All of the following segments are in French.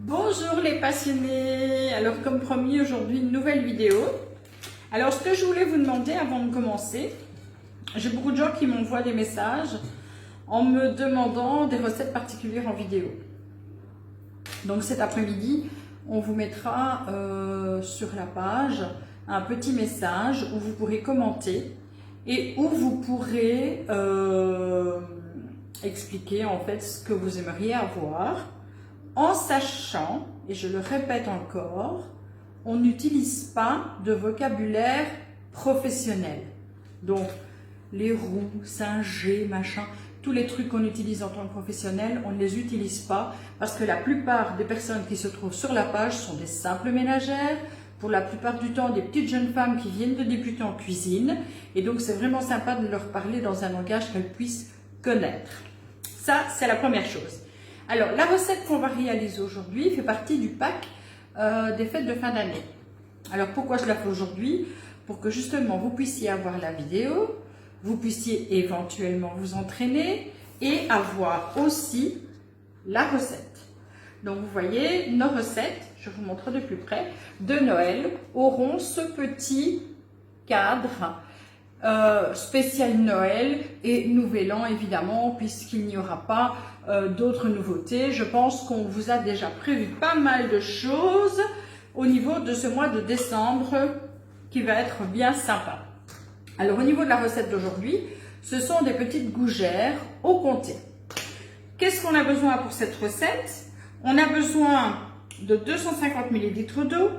Bonjour les passionnés. Alors comme promis, aujourd'hui une nouvelle vidéo. Alors ce que je voulais vous demander avant de commencer, j'ai beaucoup de gens qui m'envoient des messages en me demandant des recettes particulières en vidéo. Donc cet après-midi, on vous mettra sur la page un petit message où vous pourrez commenter et où vous pourrez expliquer en fait ce que vous aimeriez avoir, en sachant, et je le répète encore, on n'utilise pas de vocabulaire professionnel. Donc les roues, 5G, machin, tous les trucs qu'on utilise en tant que professionnel, on ne les utilise pas parce que la plupart des personnes qui se trouvent sur la page sont des simples ménagères, pour la plupart du temps des petites jeunes femmes qui viennent de débuter en cuisine, et donc c'est vraiment sympa de leur parler dans un langage qu'elles puissent connaître. Ça, c'est la première chose. Alors, la recette qu'on va réaliser aujourd'hui fait partie du pack des fêtes de fin d'année. Alors, pourquoi je la fais aujourd'hui? Pour que justement vous puissiez avoir la vidéo, vous puissiez éventuellement vous entraîner et avoir aussi la recette. Donc, vous voyez, nos recettes, je vous montre de plus près, de Noël auront ce petit cadre spécial Noël et Nouvel An évidemment, puisqu'il n'y aura pas d'autres nouveautés. Je pense qu'on vous a déjà prévu pas mal de choses au niveau de ce mois de décembre qui va être bien sympa. Alors au niveau de la recette d'aujourd'hui, ce sont des petites gougères au comté. Qu'est-ce qu'on a besoin pour cette recette? On a besoin de 250 ml d'eau,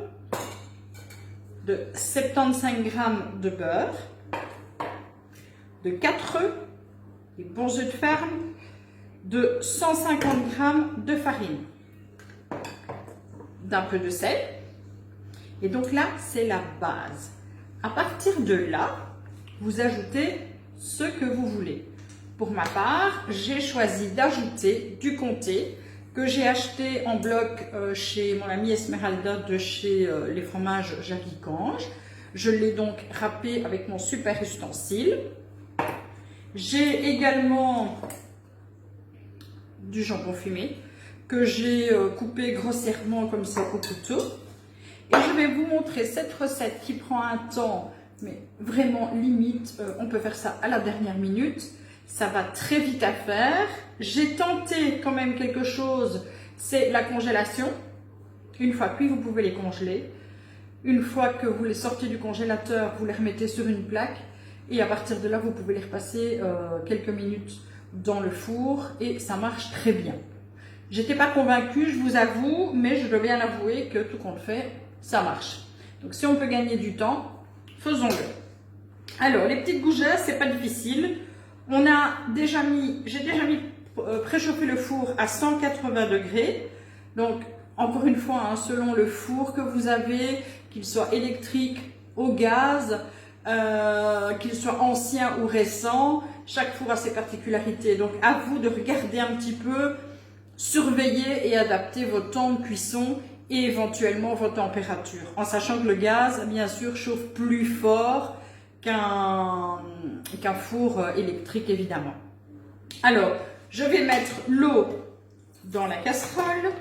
de 75 g de beurre, de 4 œufs, des bons œufs de ferme, de 150 g de farine, d'un peu de sel. Et donc là, c'est la base. À partir de là, vous ajoutez ce que vous voulez. Pour ma part, j'ai choisi d'ajouter du comté que j'ai acheté en bloc chez mon amie Esmeralda de chez les fromages Jackie Cange. Je l'ai donc râpé avec mon super ustensile. J'ai également du jambon fumé que j'ai coupé grossièrement comme ça au couteau. Et je vais vous montrer cette recette qui prend un temps, mais vraiment limite. On peut faire ça à la dernière minute. Ça va très vite à faire. J'ai tenté quand même quelque chose, c'est la congélation. Une fois cuits, vous pouvez les congeler. Une fois que vous les sortez du congélateur, vous les remettez sur une plaque. Et à partir de là, vous pouvez les repasser quelques minutes dans le four et ça marche très bien. J'étais pas convaincue, je vous avoue, mais je dois bien avouer que tout compte fait, ça marche. Donc si on peut gagner du temps, faisons-le. Alors, les petites gougères, c'est pas difficile. J'ai déjà mis préchauffer le four à 180 degrés. Donc, encore une fois, hein, selon le four que vous avez, qu'il soit électrique, au gaz, qu'il soit ancien ou récent, chaque four a ses particularités. Donc à vous de regarder un petit peu, surveiller et adapter votre temps de cuisson et éventuellement votre température, en sachant que le gaz bien sûr chauffe plus fort qu'un four électrique évidemment. Alors je vais mettre l'eau dans la casserole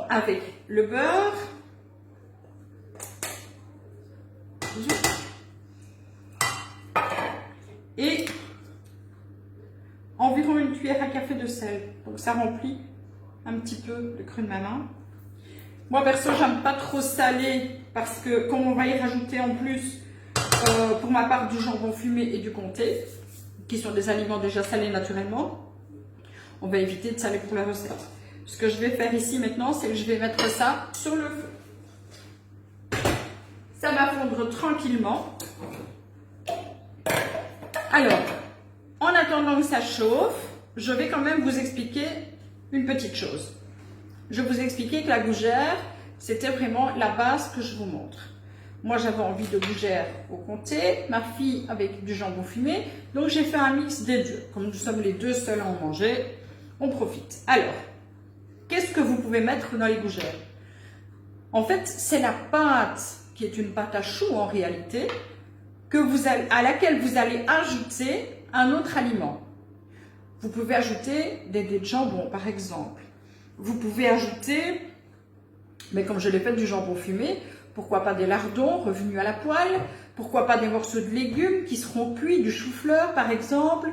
avec le beurre. Et environ une cuillère à café de sel. Donc ça remplit un petit peu le creux de ma main. Moi perso, j'aime pas trop salé parce que comme on va y rajouter en plus pour ma part du jambon fumé et du comté, qui sont des aliments déjà salés naturellement, on va éviter de saler pour la recette. Ce que je vais faire ici maintenant, c'est que je vais mettre ça sur le feu. Ça va fondre tranquillement. Alors, en attendant que ça chauffe, je vais quand même vous expliquer une petite chose. Je vous expliquais que la gougère, c'était vraiment la base que je vous montre. Moi, j'avais envie de gougère au comté, ma fille avec du jambon fumé, donc j'ai fait un mix des deux. Comme nous sommes les deux seuls à en manger, on profite. Alors, qu'est-ce que vous pouvez mettre dans les gougères? En fait, c'est la pâte qui est une pâte à choux en réalité, à laquelle vous allez ajouter un autre aliment. Vous pouvez ajouter des dés de jambon par exemple. vous pouvez ajouter, mais comme je l'ai fait, du jambon fumé, pourquoi pas des lardons revenus à la poêle, pourquoi pas des morceaux de légumes qui seront cuits, du chou-fleur par exemple,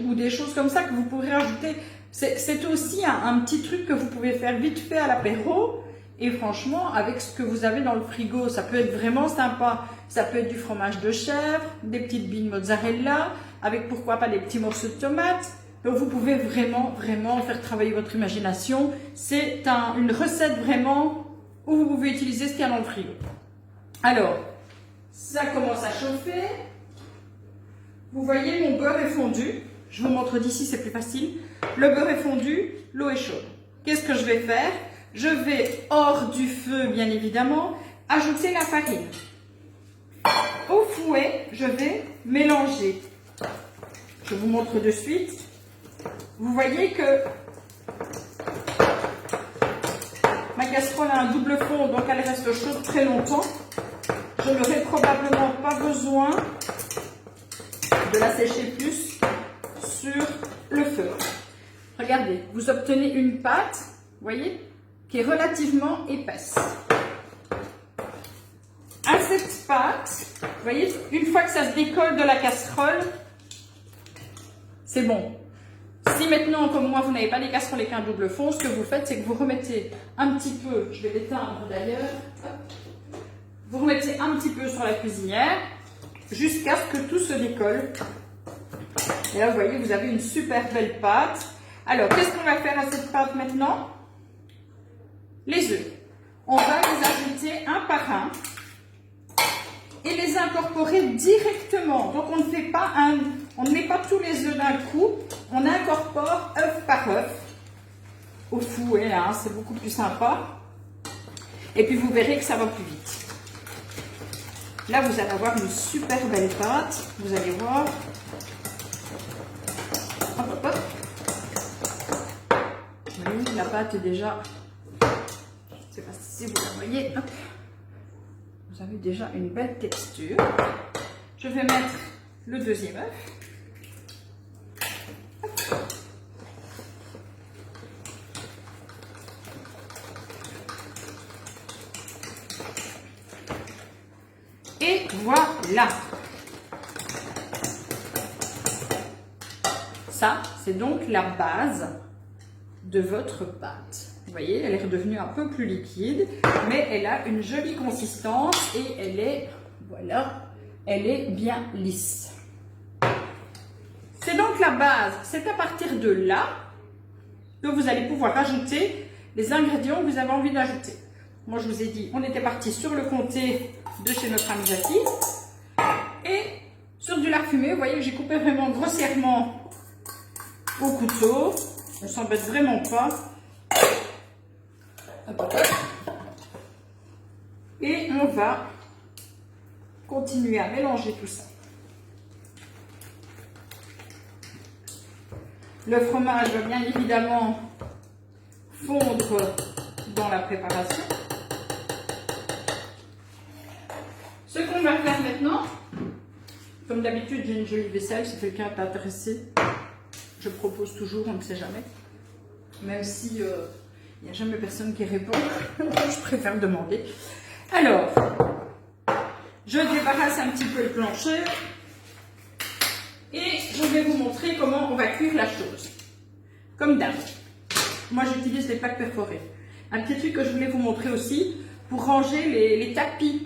ou des choses comme ça que vous pourrez ajouter. C'est aussi un petit truc que vous pouvez faire vite fait à l'apéro. Et franchement, avec ce que vous avez dans le frigo, ça peut être vraiment sympa. Ça peut être du fromage de chèvre, des petites billes mozzarella, avec pourquoi pas des petits morceaux de tomates. Donc vous pouvez vraiment faire travailler votre imagination. C'est une recette vraiment où vous pouvez utiliser ce qu'il y a dans le frigo. Alors, ça commence à chauffer. Vous voyez, mon beurre est fondu. Je vous montre d'ici, c'est plus facile. Le beurre est fondu, l'eau est chaude. Qu'est-ce que je vais faire? Je vais, hors du feu bien évidemment, ajouter la farine. Au fouet, je vais mélanger. Je vous montre de suite. Vous voyez que ma casserole a un double fond, donc elle reste chaude très longtemps. Je n'aurai probablement pas besoin de la sécher plus sur le feu. Regardez, vous obtenez une pâte, vous voyez, qui est relativement épaisse. À cette pâte, vous voyez, une fois que ça se décolle de la casserole, c'est bon. Si maintenant, comme moi, vous n'avez pas des casseroles avec un double fond, ce que vous faites, c'est que vous remettez un petit peu, je vais l'éteindre d'ailleurs, vous remettez un petit peu sur la cuisinière jusqu'à ce que tout se décolle. Et là, vous voyez, vous avez une super belle pâte. Alors, qu'est-ce qu'on va faire à cette pâte maintenant? Les œufs. On va les ajouter un par un et les incorporer directement. Donc, on ne met pas tous les œufs d'un coup. On incorpore œuf par œuf au fouet, hein, c'est beaucoup plus sympa. Et puis, vous verrez que ça va plus vite. Là, vous allez avoir une super belle pâte. Vous allez voir. Hop, hop, hop. Oui, la pâte est déjà... Je ne sais pas si vous la voyez. Hop. Vous avez déjà une belle texture. Je vais mettre le deuxième œuf. Et voilà. Ça, c'est donc la base de votre pâte. Vous voyez, elle est redevenue un peu plus liquide, mais elle a une jolie consistance et elle est, voilà, elle est bien lisse. C'est donc la base. C'est à partir de là que vous allez pouvoir ajouter les ingrédients que vous avez envie d'ajouter. Moi, je vous ai dit, on était parti sur le comté de chez notre amie Jackie. Et sur du lard fumé, vous voyez que j'ai coupé vraiment grossièrement au couteau. On ne s'embête vraiment pas. Hop, hop, hop. Et on va continuer à mélanger tout ça. Le fromage va bien évidemment fondre dans la préparation. Ce qu'on va faire maintenant, comme d'habitude, j'ai une jolie vaisselle, si quelqu'un est intéressé, je propose toujours, on ne sait jamais. Même si il n'y a jamais personne qui répond, je préfère demander. Alors, je débarrasse un petit peu le plancher et je vais vous montrer comment on va cuire la chose. Comme d'hab. Moi, j'utilise les plaques perforées. Un petit truc que je voulais vous montrer aussi, pour ranger les tapis.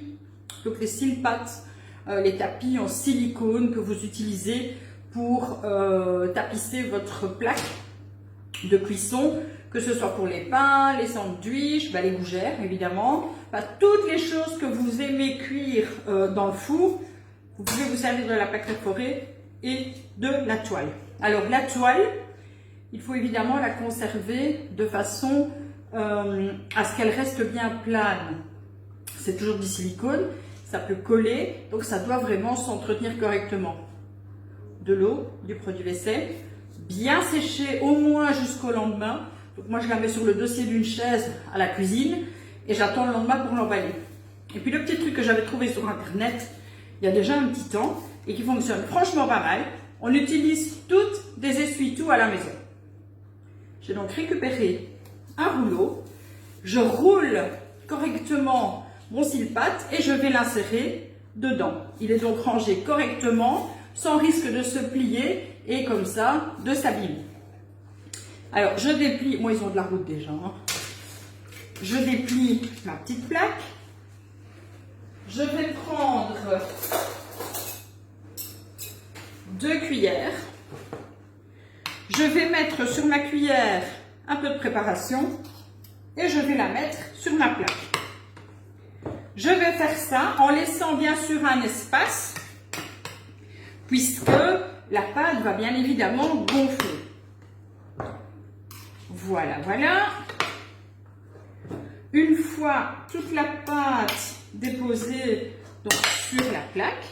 Donc les silpattes, les tapis en silicone que vous utilisez pour tapisser votre plaque de cuisson, que ce soit pour les pains, les sandwichs, les gougères évidemment, toutes les choses que vous aimez cuire dans le four, vous pouvez vous servir de la plaque perforée et de la toile. Alors la toile, il faut évidemment la conserver de façon à ce qu'elle reste bien plane. C'est toujours du silicone. Ça peut coller, donc ça doit vraiment s'entretenir correctement. De l'eau, du produit vaisselle, bien séché au moins jusqu'au lendemain. Donc moi je la mets sur le dossier d'une chaise à la cuisine et j'attends le lendemain pour l'emballer. Et puis le petit truc que j'avais trouvé sur internet il y a déjà un petit temps et qui fonctionne franchement pas mal, on utilise toutes des essuie-tout à la maison. J'ai donc récupéré un rouleau, je roule correctement mon cile-patte et je vais l'insérer dedans. Il est donc rangé correctement, sans risque de se plier et comme ça, de s'abîmer. Alors, je déplie, moi ils ont de la route déjà, hein. Je déplie ma petite plaque. Je vais prendre 2 cuillères. Je vais mettre sur ma cuillère un peu de préparation et je vais la mettre sur ma plaque. Je vais faire ça en laissant bien sûr un espace puisque la pâte va bien évidemment gonfler. Voilà, voilà. Une fois toute la pâte déposée donc, sur la plaque,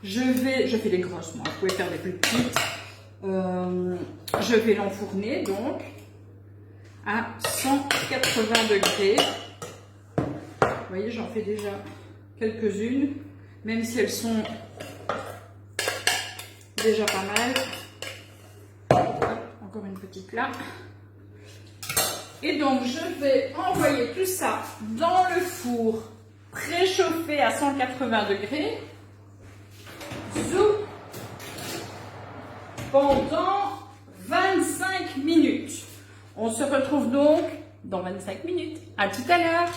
je fais des grosses, moi, vous pouvez faire des plus petites. Je vais l'enfourner donc à 180 degrés. Vous voyez, j'en fais déjà quelques-unes, même si elles sont déjà pas mal. Hop, encore une petite là. Et donc, je vais envoyer tout ça dans le four préchauffé à 180 degrés. Pendant 25 minutes. On se retrouve donc dans 25 minutes. À tout à l'heure.